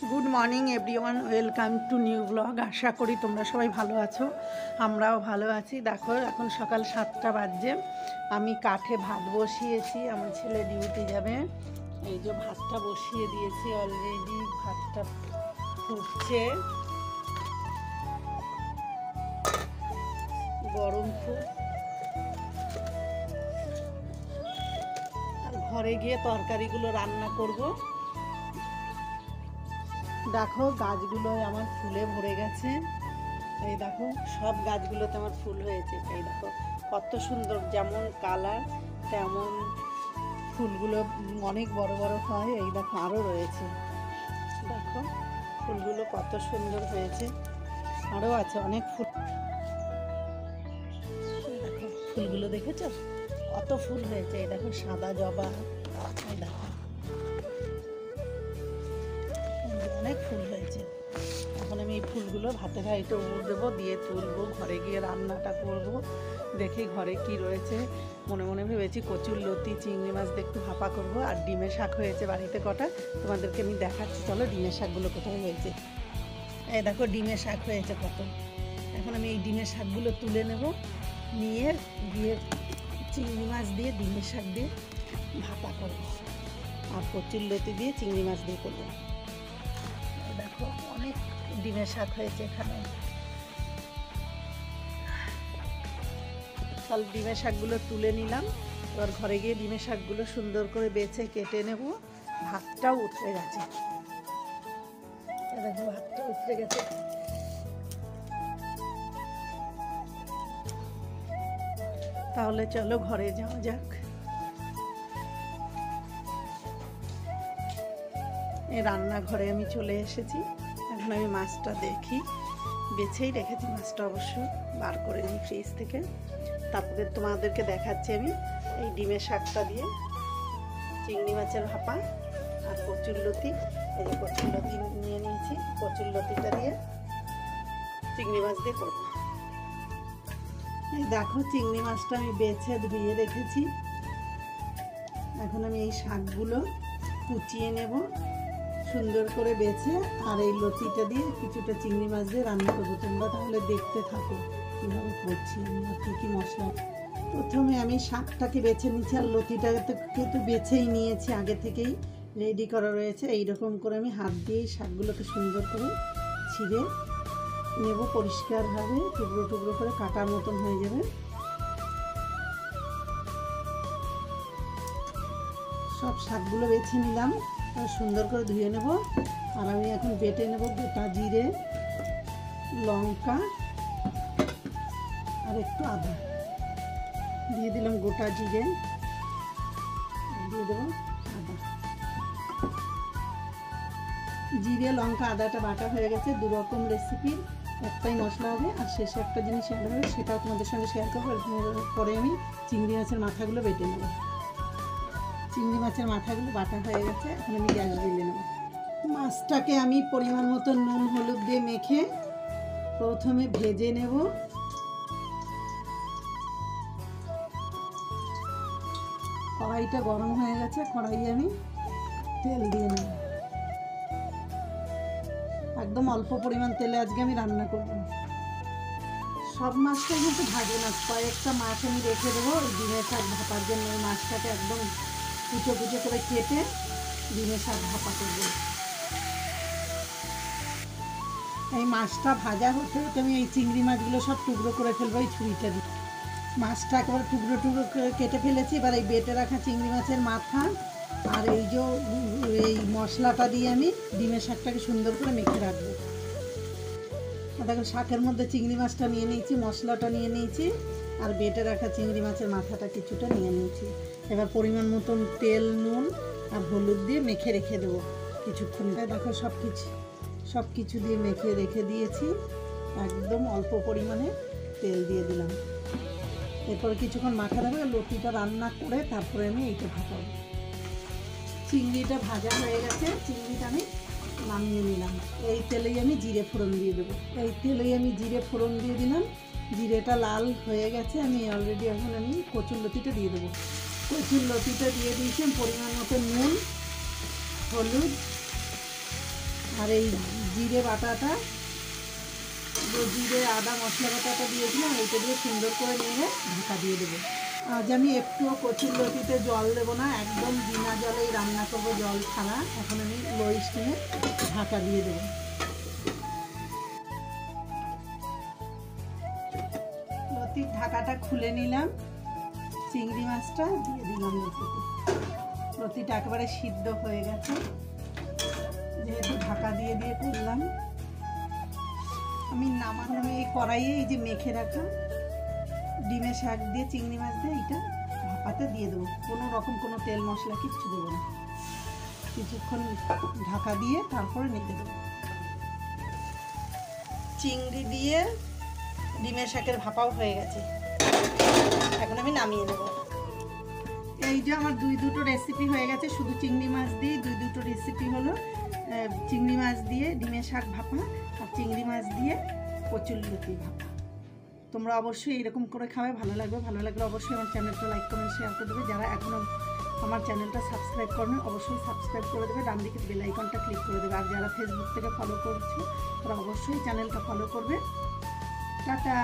Good morning everyone, welcome to new blog. আশা করি তোমরা সবাই ভালো আছো, আমরাও ভালো আছি। দেখো এখন সকাল 7টা বাজছে, আমি কাঠে ভাত বসিয়েছি, আমার ছেলে ডিউটি যাবে। এই যে ভাতটা বসিয়ে দিয়েছি অলরেডি, ভাতটা ফুটছে, গরম খুব। আর ঘরে গিয়ে তরকারিগুলো রান্না করব। দেখো গাছগুলো আমার ফুলে ভরে গেছে, এই দেখো সব গাছগুলোতে আমার ফুল হয়েছে। এই দেখো কত সুন্দর, যেমন কালার তেমন ফুলগুলো অনেক বড় বড় হয়। এই দেখো আরও রয়েছে, দেখো ফুলগুলো কত সুন্দর হয়েছে, আরও আছে অনেক ফুল। দেখো ফুলগুলো দেখেছো কত ফুল হয়েছে। এই দেখো সাদা জবা, এই দেখো অনেক ফুল হয়েছে। এখন আমি এই ফুলগুলো ভাতের হাঁড়িতে উড় দেবো, দিয়ে তুলবো, ঘরে গিয়ে রান্নাটা করব। দেখি ঘরে কি রয়েছে। মনে মনে ভেবেছি কচুর লতি চিংড়ি মাছ দিয়ে একটু ভাপা করবো, আর ডিমের শাক হয়েছে বাড়িতে কটা, তোমাদেরকে আমি দেখাচ্ছি। চলো ডিমের শাকগুলো কোথায় হয়েছে। এই দেখো ডিমের শাক হয়েছে কত। এখন আমি এই ডিমের শাকগুলো তুলে নেব, নিয়ে দিয়ে চিংড়ি মাছ দিয়ে ডিমের শাক দিয়ে ভাপা করবো, আর কচুর লতি দিয়ে চিংড়ি মাছ দিয়ে করবো। দেখো অনেক ডিমের শাক হয়েছে এখানে। তাহলে ডিমের শাকগুলো তুলে নিলাম, এবার ঘরে গিয়ে ডিমের শাকগুলো সুন্দর করে বেছে কেটে নেব। ভাতটাও উতরে গেছে, দেখো ভাতটা উতরে গেছে। তাহলে চলো ঘরে যাওয়া যাক। এই রান্নাঘরে আমি চলে এসেছি, এখন আমি মাছটা দেখি, বেছেই রেখেছি মাছটা, অবশ্য বার করে নিই ফ্রিজ থেকে। তারপরে তোমাদেরকে দেখাচ্ছি আমি এই ডিমের শাকটা দিয়ে চিংড়ি মাছের ভাপা আর কচুরলতি। এই যে কচুরলতি নিয়ে নিয়েছি, কচুরলতিটা দিয়ে চিংড়ি মাছ দিয়ে করবো। এই দেখো চিংড়ি মাছটা আমি বেছে ধুয়ে রেখেছি। এখন আমি এই শাকগুলো কুচিয়ে নেব সুন্দর করে বেছে, আর এই লতিটা দিয়ে কিছুটা চিংড়ি মাছ দিয়ে রান্না করবো। তোমরা তাহলে দেখতে থাকো কীভাবে করছি আমি, আর কী কী মশলা। প্রথমে আমি শাকটাকে বেছে নিচ্ছি, আর লতিটাকে তো বেছেই নিয়েছি, আগে থেকেই রেডি করা রয়েছে। এইরকম করে আমি হাত দিয়েই শাকগুলোকে সুন্দর করে ছিঁড়ে নেব, পরিষ্কারভাবে টুকরো টুকরো করে কাটার মতন হয়ে যাবে। সব শাকগুলো বেছে নিলাম, সুন্দর করে ধুয়ে নেব। আর আমি এখন বেটে নেব গোটা জিরে, লঙ্কা আর একটু আদা দিয়ে দিলাম। গোটা জিরে দিয়ে দেবো, আদা, জিরে লঙ্কা আদাটা বাটা হয়ে গেছে। দু রকম রেসিপির একটাই মশলা হবে, আর শেষে একটা জিনিস অ্যাড হবে, সেটাও তোমাদের সঙ্গে শেয়ার করবো। পরে আমি চিংড়ি মাছের মাথাগুলো বেটে নেব। চিংড়ি মাছের মাথাগুলো বাটা হয়ে গেছে, এখন আমি গ্যাস জ্বেলে নেব। মাছটাকে আমি পরিমাণ মতো নুন হলুদ দিয়ে মেখে প্রথমে ভেজে নেব। কড়াইটা গরম হয়ে গেছে, কড়াইয়ে আমি তেল দিয়ে নেব। একদম অল্প পরিমাণ তেলে আজকে আমি রান্না করব। সব মাছটা কিন্তু ভাজে না, কয়েকটা মাছ আমি রেখে দেবো ডিমের শাক ভাপার জন্য। ওই মাছটাকে একদম কুচো কুচো করে কেটে ডিমের শাক ভাপা করবো। এই মাছটা ভাজা হতে হতে আমি এই চিংড়ি মাছগুলো সব টুকরো করে ফেলবো এই ছুরিটা দিয়ে। মাছটা একেবারে টুকরো টুকরো করে কেটে ফেলেছি। এবার এই বেটে রাখা চিংড়ি মাছের মাথা আর এই যে এই মশলাটা দিয়ে আমি ডিমের শাকটাকে সুন্দর করে মেখে রাখবো। দেখো শাকের মধ্যে চিংড়ি মাছটা নিয়ে নিয়েছি, মশলাটা নিয়ে নিয়েছি, আর বেটে রাখা চিংড়ি মাছের মাথাটা কিছুটা নিয়ে নিয়েছি। এবার পরিমাণ মতন তেল, নুন আর হলুদ দিয়ে মেখে রেখে দেবো কিছুক্ষণ। দেখো সব কিছু দিয়ে মেখে রেখে দিয়েছি, একদম অল্প পরিমাণে তেল দিয়ে দিলাম। এরপরে কিছুক্ষণ মাখা দেবো, লতিটা রান্না করে তারপরে আমি এইটা ভাপাবো। চিংড়িটা ভাজা হয়ে গেছে, চিংড়িটা আমি নামিয়ে নিলাম। এই তেলেই আমি জিরে ফোড়ন দিয়ে দেবো। এই তেলেই আমি জিরে ফোড়ন দিয়ে দিলাম। জিরেটা লাল হয়ে গেছে, আমি অলরেডি এখন আমি কচুরলতিটা দিয়ে দেবো। কচুরলতিটা দিয়ে দিয়েছি, পরিমাণ মতো নুন, হলুদ আর এই জিরে বাটাটা, যে জিরে আদা মশলা বাটাটা দিয়েছিলাম, এইটা দিয়ে সুন্দর করে নিয়ে ঢাকা দিয়ে দেবো। আজ আমি একটুও কচুরলতিতে জল দেবো না, একদম বিনা জলেই রান্না করবো, জল ছাড়া। এখন আমি লো স্টিমে ঢাকা দিয়ে দেবো। লতির ঢাকাটা খুলে নিলাম, চিংড়ি মাছটা দিয়ে দিলাম লতিতে। লতিটা একেবারে সিদ্ধ হয়ে গেছে, যেহেতু ঢাকা দিয়ে দিয়ে করলাম। আমি এই কড়াইয়ে এই যে মেখে রাখা ডিমের শাক দিয়ে চিংড়ি মাছ দিয়ে এইটা ভাপাতে দিয়ে দেবো। কোনো রকম কোনো তেল মশলা কিচ্ছু দেবো না, কিছুক্ষণ ঢাকা দিয়ে তারপরে নিতে দেবো। চিংড়ি দিয়ে ডিমের শাকের ভাপাও হয়ে গেছে, এখন আমি নামিয়ে নেব। এই যে আমার দুটো রেসিপি হয়ে গেছে, শুধু চিংড়ি মাছ দিয়ে দুটো রেসিপি হলো। চিংড়ি মাছ দিয়ে ডিমের শাক ভাপা আর চিংড়ি মাছ দিয়ে কচুরলতি ভাপা। তোমরা অবশ্যই এরকম করে খাবে, ভালো লাগবে। ভালো লাগলে অবশ্যই আমার চ্যানেলটা লাইক কমেন্ট শেয়ার করে দেবে। যারা এখনও আমার চ্যানেলটা সাবস্ক্রাইব করবে অবশ্যই সাবস্ক্রাইব করে দেবে, ডান দিকে বেল আইকনটা ক্লিক করে দেবে। আর যারা ফেসবুক থেকে ফলো করছো তারা অবশ্যই চ্যানেলটা ফলো করবে। টাটা।